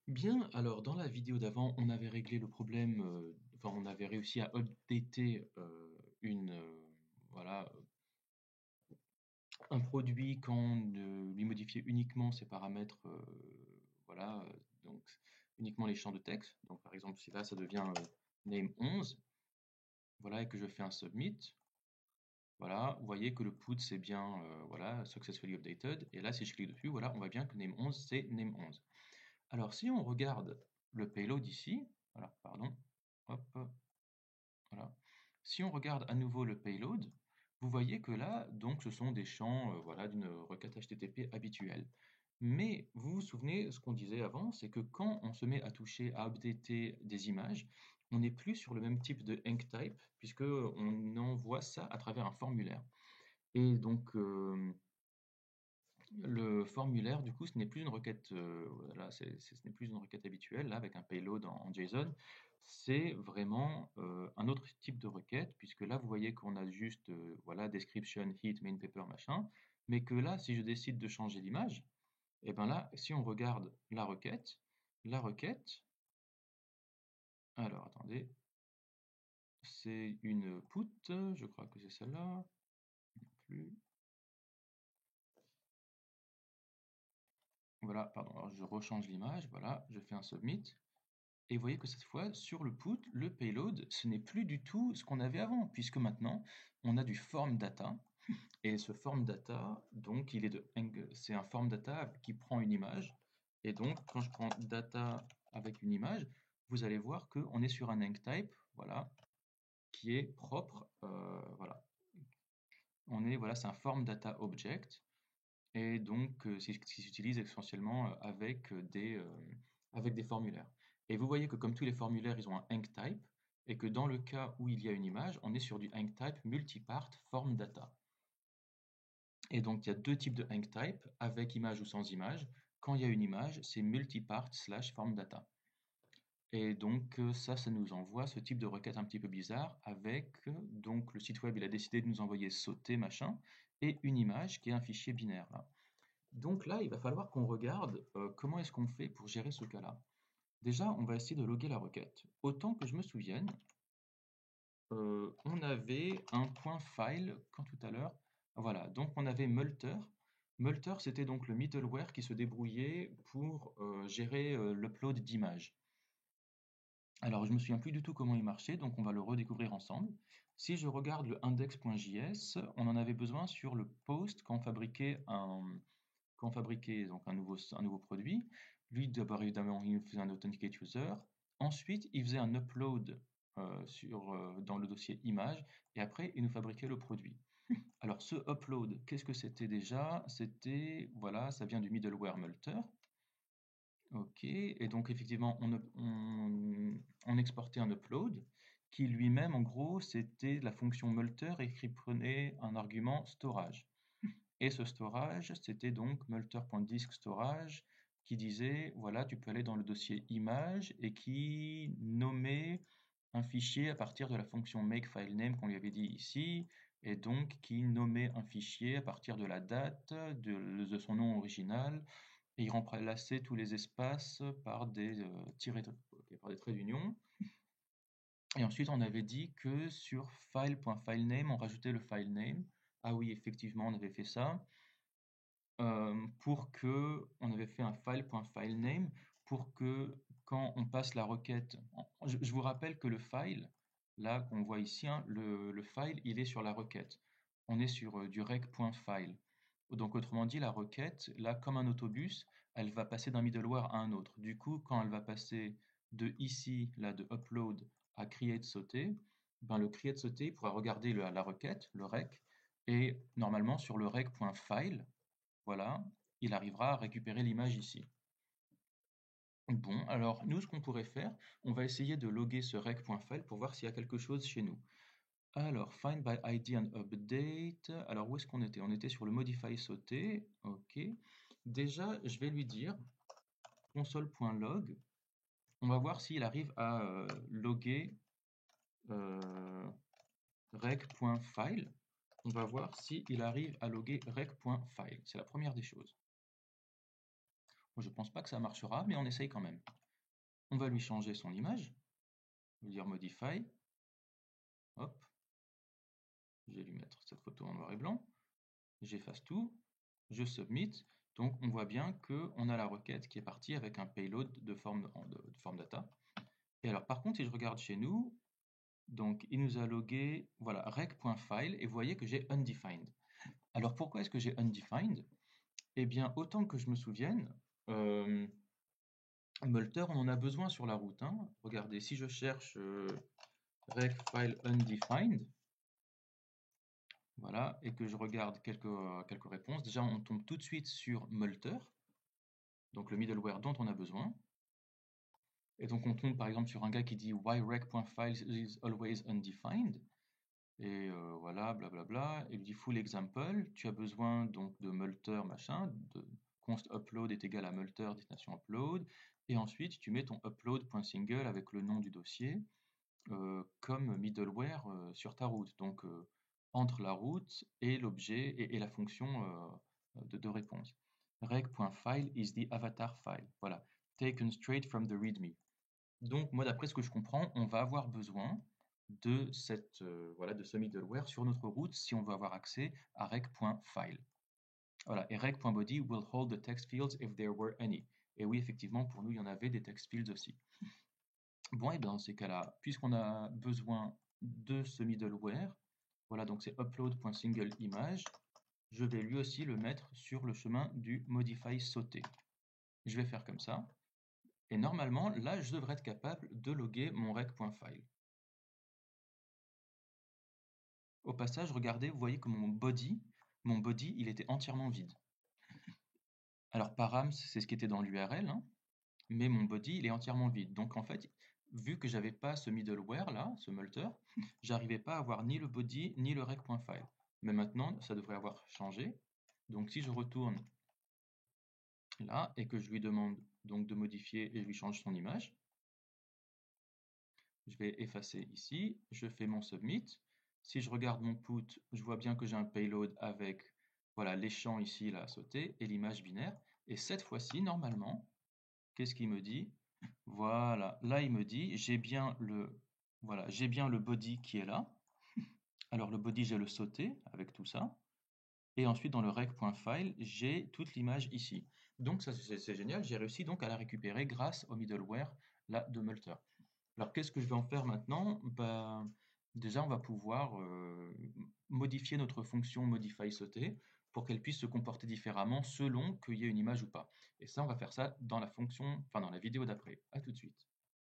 Bien, alors dans la vidéo d'avant, on avait réglé le problème, enfin on avait réussi à updater voilà, un produit quand on lui modifiait uniquement ses paramètres, voilà, donc uniquement les champs de texte. Donc par exemple, si là ça devient name 11, voilà, et que je fais un submit, voilà, vous voyez que le put c'est bien, voilà, successfully updated. Et là, si je clique dessus, voilà, on voit bien que name 11 c'est name 11. Alors si on regarde le payload ici, voilà, pardon, hop, voilà. Si on regarde à nouveau le payload, vous voyez que là, donc, ce sont des champs, voilà, d'une requête HTTP habituelle. Mais vous vous souvenez, ce qu'on disait avant, c'est que quand on se met à toucher, à updater des images, on n'est plus sur le même type de enctype, puisque on envoie ça à travers un formulaire. Et donc, le formulaire, du coup, ce n'est plus une requête, voilà, ce n'est plus une requête habituelle, là, avec un payload en JSON. C'est vraiment un autre type de requête, puisque là, vous voyez qu'on a juste, voilà, description, hit, main paper, machin. Mais que là, si je décide de changer l'image, et bien là, si on regarde la requête, alors attendez, c'est une put, je crois que c'est celle-là, non plus. Voilà, pardon, alors je rechange l'image, voilà, je fais un submit. Et vous voyez que cette fois, sur le put, le payload, ce n'est plus du tout ce qu'on avait avant, puisque maintenant, on a du form data. Et ce form data, donc, c'est un form data qui prend une image. Et donc, quand je prends data avec une image, vous allez voir qu'on est sur un enctype, voilà, qui est propre, voilà. Voilà, c'est un form data object. Et donc, c'est ce qui s'utilise essentiellement avec des formulaires. Et vous voyez que comme tous les formulaires, ils ont un enctype, et que dans le cas où il y a une image, on est sur du enctype multipart form data. Et donc, il y a deux types de enctype, avec image ou sans image. Quand il y a une image, c'est multipart slash form data. Et donc, ça nous envoie ce type de requête un petit peu bizarre, avec, donc, le site web, il a décidé de nous envoyer sauter, machin, et une image qui est un fichier binaire, là. Donc là, il va falloir qu'on regarde comment est-ce qu'on fait pour gérer ce cas-là. Déjà, on va essayer de loguer la requête. Autant que je me souvienne, on avait un point file quand tout à l'heure. Voilà, donc on avait Multer. Multer, c'était donc le middleware qui se débrouillait pour gérer l'upload d'images. Alors, je me souviens plus du tout comment il marchait, donc on va le redécouvrir ensemble. Si je regarde le index.js, on en avait besoin sur le post quand on fabriquait donc un nouveau produit. Lui, d'abord, évidemment, il faisait un authenticate user. Ensuite, il faisait un upload dans le dossier image. Et après, il nous fabriquait le produit. Alors, ce upload, qu'est-ce que c'était déjà? C'était, voilà, ça vient du middleware Multer. OK. Et donc, effectivement, on exportait un upload qui lui-même, en gros, c'était la fonction Multer et qui prenait un argument storage. Et ce storage, c'était donc multer.disk storage qui disait, voilà, tu peux aller dans le dossier image et qui nommait un fichier à partir de la fonction makeFileName qu'on lui avait dit ici, et donc qui nommait un fichier à partir de la date, de son nom original, et il remplaçait tous les espaces par par des traits d'union. Et ensuite, on avait dit que sur file.filename, on rajoutait le filename. Ah oui, effectivement, on avait fait ça. On avait fait un file.filename pour que quand on passe la requête, je vous rappelle que le file, là qu'on voit ici, hein, le file, il est sur la requête. On est sur du rec.file. Donc autrement dit, la requête, là comme un autobus, elle va passer d'un middleware à un autre. Du coup, quand elle va passer de ici, là de upload à create sauter, ben le create sauter il pourra regarder la requête, le rec, et normalement sur le rec.file, voilà, il arrivera à récupérer l'image ici. Bon, alors nous, ce qu'on pourrait faire, on va essayer de loguer ce rec.file pour voir s'il y a quelque chose chez nous. Alors, find by ID and update. Alors, où est-ce qu'on était? On était sur le modify sauter. OK. Déjà, je vais lui dire console.log. On va voir s'il arrive à loguer rec.file. On va voir s'il arrive à loguer rec.file. C'est la première des choses. Moi, je pense pas que ça marchera, mais on essaye quand même. On va lui changer son image. On va dire Modify. Hop. Je vais lui mettre cette photo en noir et blanc. J'efface tout. Je submit. Donc, on voit bien qu'on a la requête qui est partie avec un payload de forme data. Et alors, par contre, si je regarde chez nous, donc il nous a logué, voilà, rec.file, et vous voyez que j'ai undefined. Alors, pourquoi est-ce que j'ai undefined? Eh bien, autant que je me souvienne, Multer, on en a besoin sur la route, hein. Regardez, si je cherche rec file undefined, voilà, et que je regarde quelques réponses, déjà on tombe tout de suite sur Multer, donc le middleware dont on a besoin. Et donc on tombe par exemple sur un gars qui dit why rec.files is always undefined. Et voilà, blablabla. Et il dit full example, tu as besoin donc de multer machin, de const upload est égal à multer destination upload. Et ensuite tu mets ton upload.single avec le nom du dossier comme middleware sur ta route. Donc entre la route et l'objet et la fonction de réponse. Rec.file is the avatar file. Voilà, taken straight from the readme. Donc, moi, d'après ce que je comprends, on va avoir besoin de voilà, de ce middleware sur notre route si on veut avoir accès à rec.file. Voilà, et rec.body will hold the text fields if there were any. Et oui, effectivement, pour nous, il y en avait des text fields aussi. Bon, et bien dans ces cas-là, puisqu'on a besoin de ce middleware, voilà, donc c'est upload.singleImage, je vais lui aussi le mettre sur le chemin du modify sauté. Je vais faire comme ça. Et normalement, là, je devrais être capable de loguer mon rec.file. Au passage, regardez, vous voyez que mon body, il était entièrement vide. Alors, params, c'est ce qui était dans l'URL, hein, mais mon body, il est entièrement vide. Donc, en fait, vu que j'avais pas ce middleware là, ce multer, j'arrivais pas à avoir ni le body ni le rec.file. Mais maintenant, ça devrait avoir changé. Donc, si je retourne là et que je lui demande donc de modifier et je lui change son image, je vais effacer ici, je fais mon submit. Si je regarde mon put, je vois bien que j'ai un payload avec voilà, les champs ici là, à sauter et l'image binaire. Et cette fois-ci, normalement, qu'est-ce qu'il me dit? Voilà, là il me dit j'ai bien le body qui est là. Alors le body, j'ai le sauté avec tout ça. Et ensuite dans le rec.file, j'ai toute l'image ici. Donc ça c'est génial, j'ai réussi donc à la récupérer grâce au middleware là, de Multer. Alors, qu'est-ce que je vais en faire maintenant? Ben, déjà, on va pouvoir modifier notre fonction modify sauté pour qu'elle puisse se comporter différemment selon qu'il y ait une image ou pas. Et ça, on va faire ça dans la fonction, enfin dans la vidéo d'après. À tout de suite.